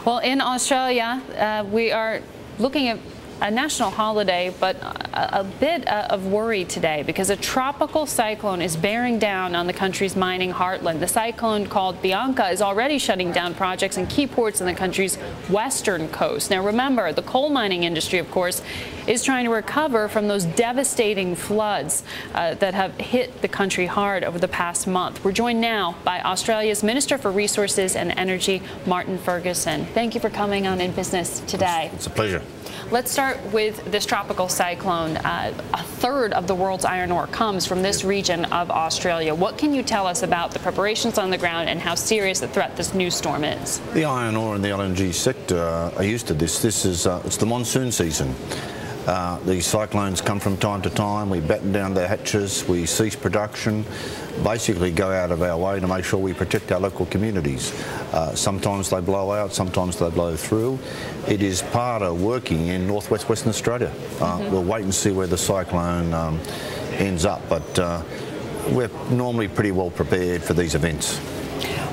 Well, in Australia, we are looking at a national holiday, but a bit of worry today because a tropical cyclone is bearing down on the country's mining heartland. The cyclone called Bianca is already shutting down projects in key ports in the country's western coast. Now remember, the coal mining industry, of course, is trying to recover from those devastating floods that have hit the country hard over the past month. We're joined now by Australia's Minister for Resources and Energy, Martin Ferguson. Thank you for coming on In Business today. It's a pleasure. Let's start with this tropical cyclone. A third of the world's iron ore comes from this region of Australia. What can you tell us about the preparations on the ground and how serious a threat this new storm is? The iron ore and the LNG sector are used to this. It's the monsoon season. These cyclones come from time to time. We batten down their hatches, we cease production, basically go out of our way to make sure we protect our local communities. Sometimes they blow out, sometimes they blow through. It is part of working in northwest Western Australia. We'll wait and see where the cyclone ends up, but we're normally pretty well prepared for these events.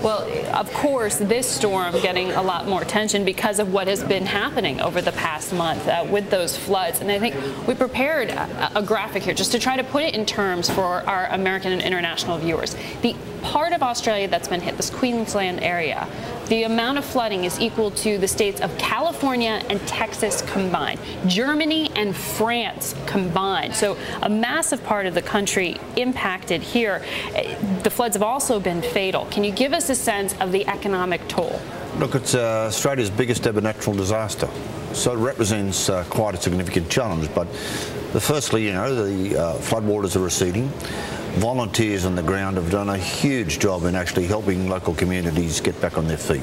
Well, of course, this storm getting a lot more attention because of what has been happening over the past month with those floods. And I think we prepared a graphic here just to try to put it in terms for our American and international viewers. The part of Australia that's been hit, this Queensland area, the amount of flooding is equal to the states of California and Texas combined, Germany and France combined. So a massive part of the country impacted here. The floods have also been fatal. Can you give us a sense of the economic toll? Look, it's Australia's biggest ever natural disaster, so it represents quite a significant challenge. But firstly, you know, the floodwaters are receding. Volunteers on the ground have done a huge job in actually helping local communities get back on their feet.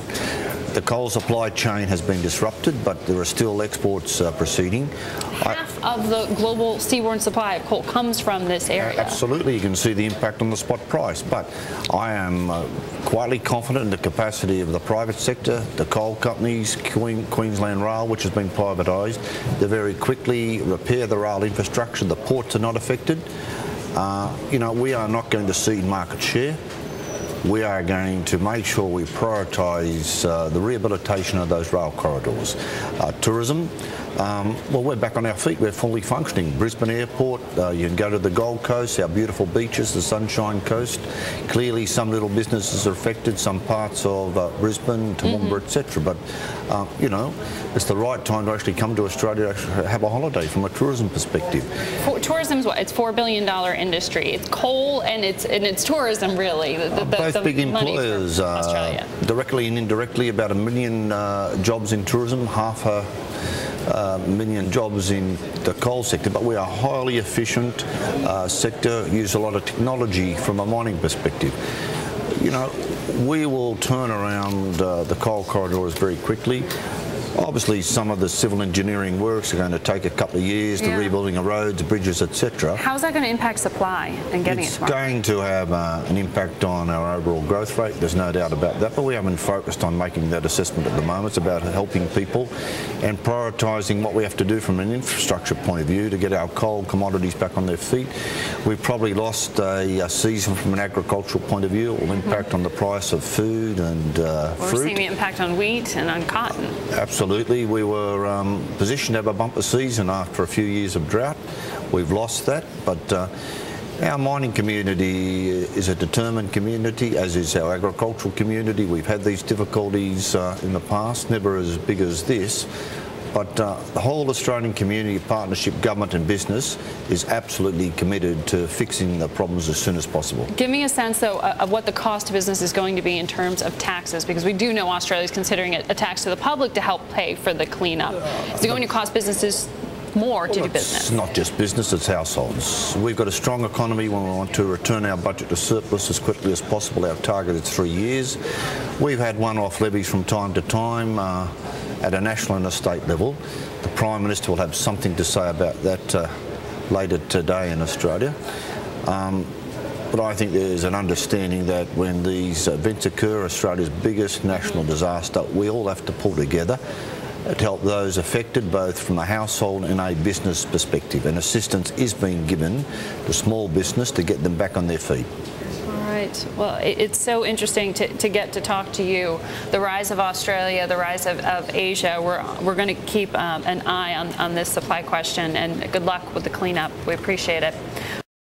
The coal supply chain has been disrupted, but there are still exports proceeding. Half of the global seaborne supply of coal comes from this area. Absolutely, you can see the impact on the spot price, but I am quietly confident in the capacity of the private sector, the coal companies, Queensland Rail, which has been privatised, to very quickly repair the rail infrastructure. The ports are not affected. You know, we are not going to cede market share. We are going to make sure we prioritise the rehabilitation of those rail corridors. Tourism, well, we're back on our feet. We're fully functioning. Brisbane Airport, you can go to the Gold Coast, our beautiful beaches, the Sunshine Coast. Clearly, some little businesses are affected, some parts of Brisbane, Toowoomba, etc. But, you know, it's the right time to actually come to Australia to have a holiday from a tourism perspective. Tourism's what? It's $4 billion industry. It's coal and it's tourism, really. Both big employers, directly and indirectly, about 1 million jobs in tourism, half a million jobs in the coal sector, but we are a highly efficient sector, use a lot of technology from a mining perspective. You know, we will turn around the coal corridors very quickly. Obviously, some of the civil engineering works are going to take a couple of years, the rebuilding of roads, bridges, etc. How's that going to impact supply and getting it to market? It's going to have an impact on our overall growth rate, there's no doubt about that, but we haven't focused on making that assessment at the moment. It's about helping people and prioritising what we have to do from an infrastructure point of view to get our coal commodities back on their feet. We've probably lost a season from an agricultural point of view. It will impact on the price of food and fruit. We're seeing the impact on wheat and on cotton. Absolutely. We were positioned to have a bumper season after a few years of drought. We've lost that, but our mining community is a determined community, as is our agricultural community. We've had these difficulties in the past, never as big as this. But the whole Australian community, partnership, government and business is absolutely committed to fixing the problems as soon as possible. Give me a sense, though, of what the cost to business is going to be in terms of taxes, because we do know Australia is considering a tax to the public to help pay for the cleanup. Is it going to cost businesses more to do business? It's not just business, it's households. We've got a strong economy when we want to return our budget to surplus as quickly as possible. Our target is 3 years. We've had one-off levies from time to time at a national and a state level. The Prime Minister will have something to say about that later today in Australia. But I think there's an understanding that when these events occur, Australia's biggest national disaster, we all have to pull together to help those affected, both from a household and a business perspective. And assistance is being given to small business to get them back on their feet. All right. Right. Well, it's so interesting to get to talk to you. The rise of Australia, the rise of Asia. We're going to keep an eye on this supply question, and good luck with the cleanup. We appreciate it.